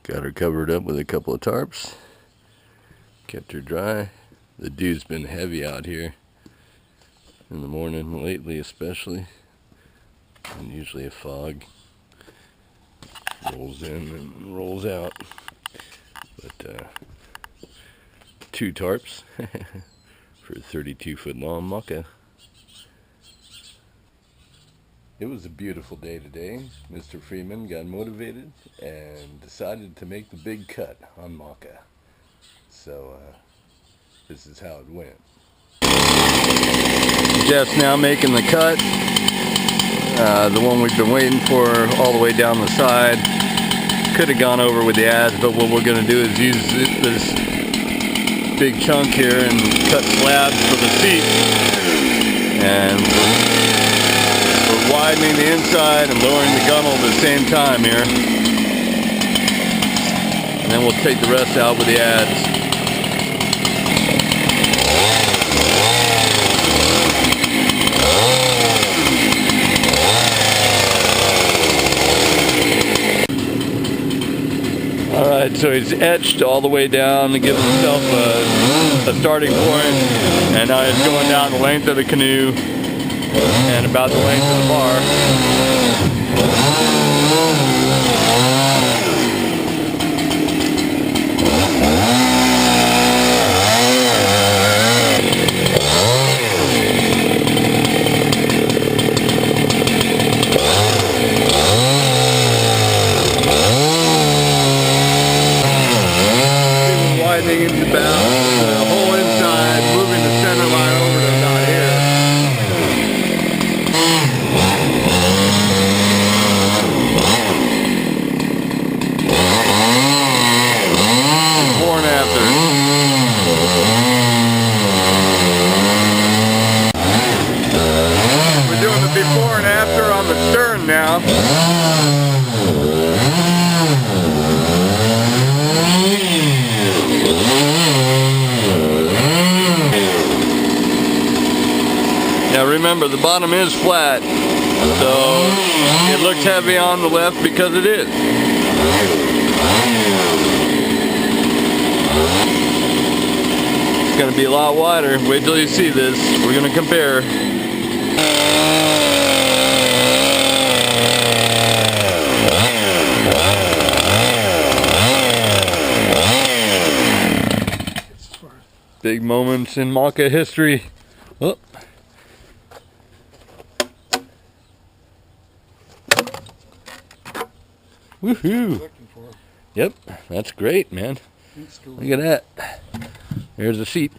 Got her covered up with a couple of tarps. Kept her dry. The dew's been heavy out here in the morning, lately especially. And usually a fog rolls in and rolls out. But 2 tarps for a 32-foot long Mauka. It was a beautiful day today. Mr. Freeman got motivated and decided to make the big cut on Mauka. So this is how it went. Jeff's now making the cut. The one we've been waiting for all the way down the side. Could have gone over with the adze, but what we're going to do is use this big chunk here and cut slabs for the seat. And we're widening the inside and lowering the gunnel at the same time here. And then we'll take the rest out with the adze. Alright, so he's etched all the way down to give himself a starting point, and now he's going down the length of the canoe and about the length of the bar. Into the whole inside, moving the center line over to about here. Before and after. We're doing the before and after on the stern now. Now remember, the bottom is flat, so it looks heavy on the left because it is. It's going to be a lot wider. Wait till you see this. We're going to compare. Big moments in Mauka history. Oh. Woohoo! Yep, that's great, man. Look at that. There's a seat.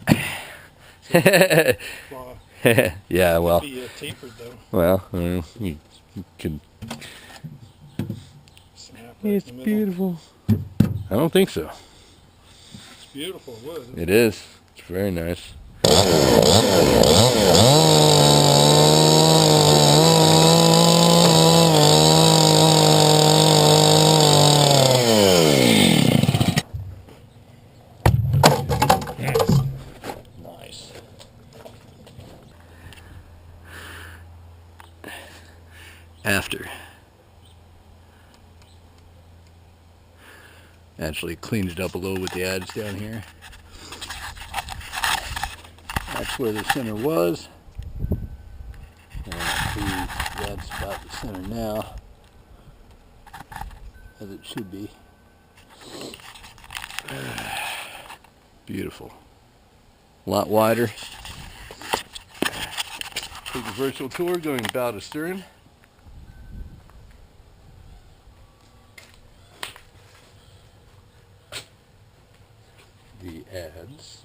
Yeah, well. Tapered, though. Well, you can. It's beautiful. I don't think so. It's beautiful. It was. It is. It's very nice. After. Actually cleaned it up a little with the adze down here. That's where the center was. And that's about the center now, as it should be. Beautiful. A lot wider. Take a virtual tour going bow to stern. The adze.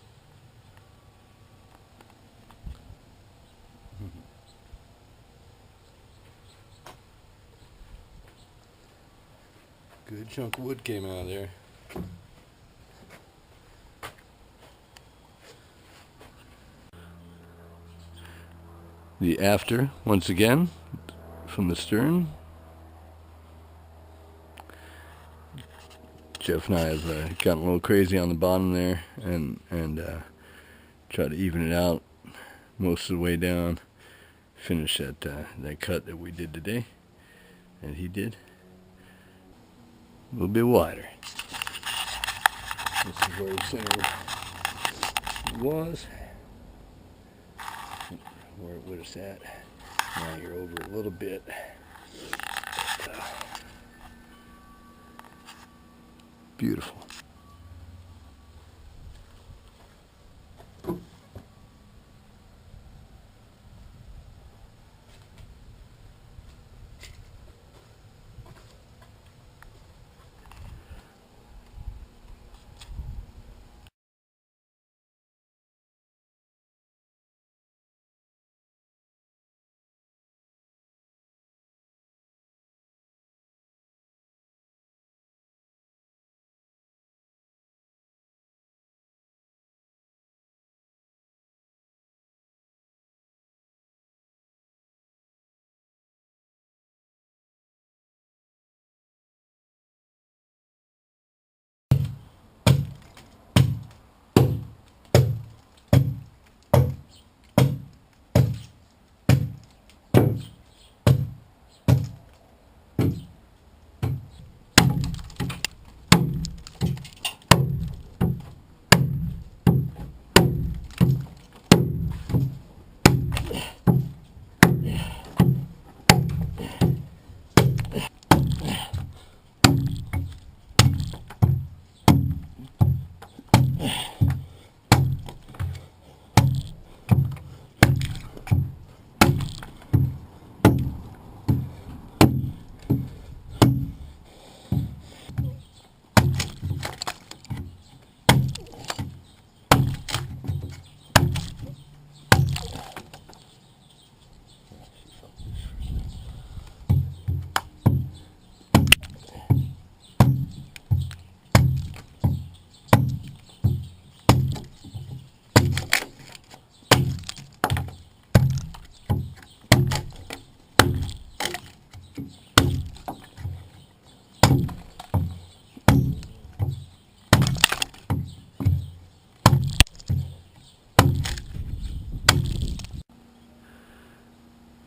Good chunk of wood came out of there. The after, once again, from the stern. Jeff and I have gotten a little crazy on the bottom there, and tried to even it out most of the way down. Finish that cut that we did today, and he did. a little bit wider. This is where the center was, where it would have sat. Now you're over a little bit. But, beautiful.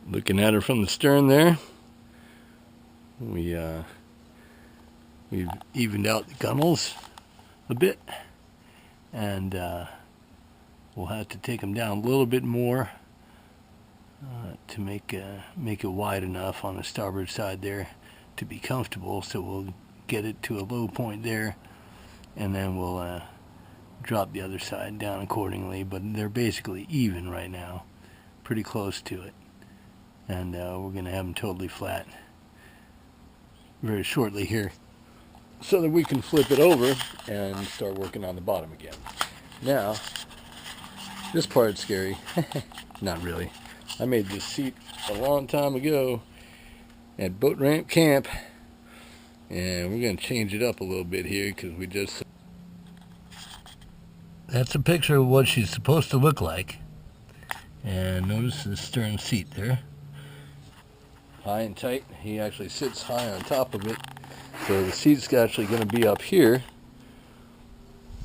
Looking at her from the stern there, we've evened out the gunnels a bit, and we'll have to take them down a little bit more to make it wide enough on the starboard side there to be comfortable. So we'll get it to a low point there, and then we'll drop the other side down accordingly. But they're basically even right now, pretty close to it. And we're going to have them totally flat very shortly here, so that we can flip it over and start working on the bottom again. Now, this part's scary. Not really. I made this seat a long time ago at Boat Ramp Camp, and we're going to change it up a little bit here because we just... That's a picture of what she's supposed to look like. And notice the stern seat there. High and tight. He actually sits high on top of it, so the seat's actually going to be up here,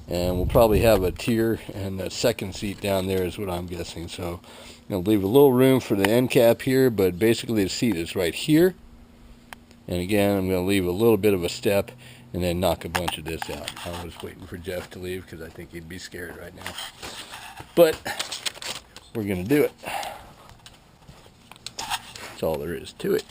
and we'll probably have a tier and a second seat down there is what I'm guessing. So I'm going to leave a little room for the end cap here, but basically the seat is right here. And again, I'm going to leave a little bit of a step and then knock a bunch of this out. I was waiting for Jeff to leave because I think he'd be scared right now, but we're going to do it. That's all there is to it.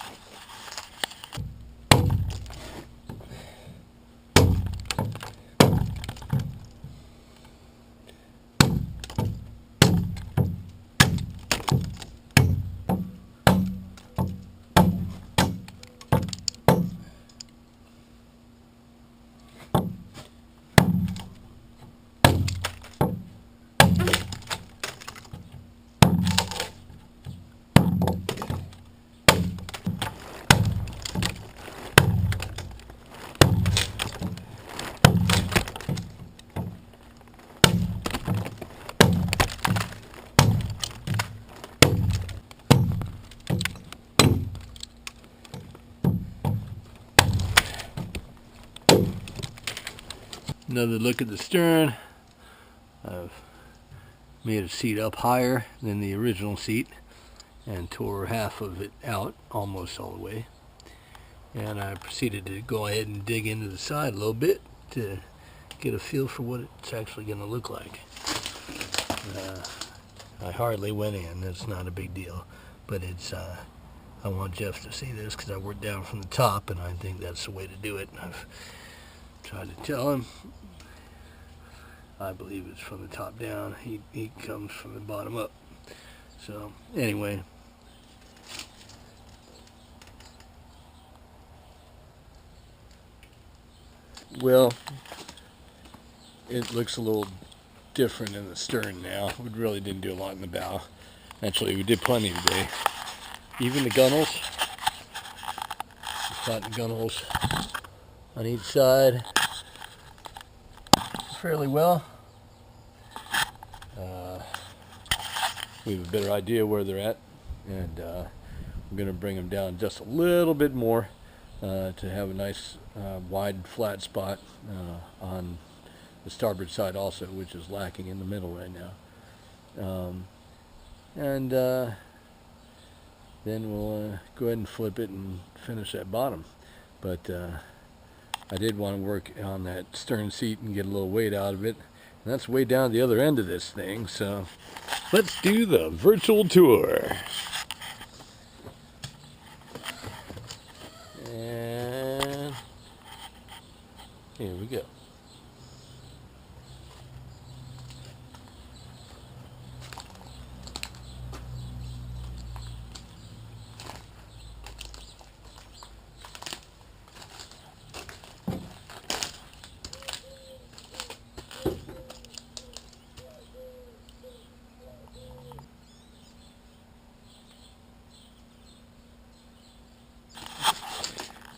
Another look at the stern. I've made a seat up higher than the original seat and tore half of it out almost all the way. And I proceeded to go ahead and dig into the side a little bit to get a feel for what it's actually going to look like. I hardly went in. It's not a big deal, but it's I want Jeff to see this because I worked down from the top, and I think that's the way to do it. I've tried to tell him. I believe it's from the top down. He comes from the bottom up. So anyway, well, it looks a little different in the stern now. We really didn't do a lot in the bow. Actually, we did plenty today. Even the gunnels, we flattened gunnels on each side fairly well. We have a better idea where they're at, and I'm going to bring them down just a little bit more to have a nice wide flat spot on the starboard side also, which is lacking in the middle right now. And then we'll go ahead and flip it and finish that bottom. But I did want to work on that stern seat and get a little weight out of it. And that's way down the other end of this thing, so let's do the virtual tour. And here we go.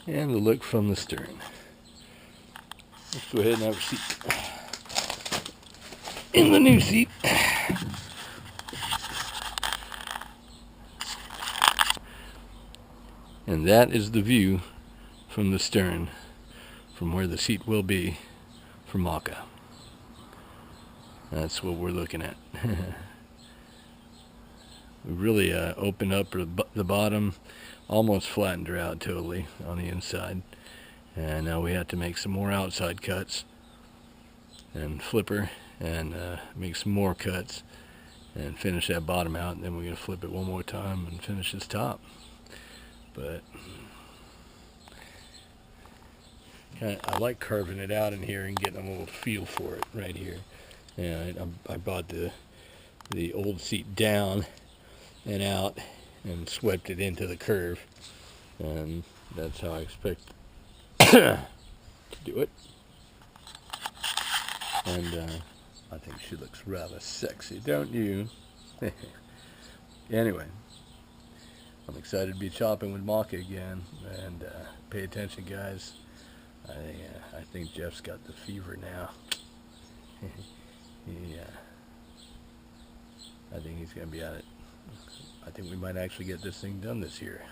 And the look from the stern. Let's go ahead and have a seat in the new seat. And that is the view from the stern, from where the seat will be for MAUKA. That's what we're looking at. We really opened up the bottom, almost flattened her out totally on the inside, and now we have to make some more outside cuts and flip her and make some more cuts and finish that bottom out, and then we're going to flip it one more time and finish this top. But I like carving it out in here and getting a little feel for it right here. And I brought the old seat down and out and swept it into the curve, and that's how I expect to do it. And I think she looks rather sexy, don't you? Anyway, I'm excited to be chopping with MAUKA again, and pay attention, guys. I think Jeff's got the fever now. Yeah, I think he's gonna be at it. I think we might actually get this thing done this year.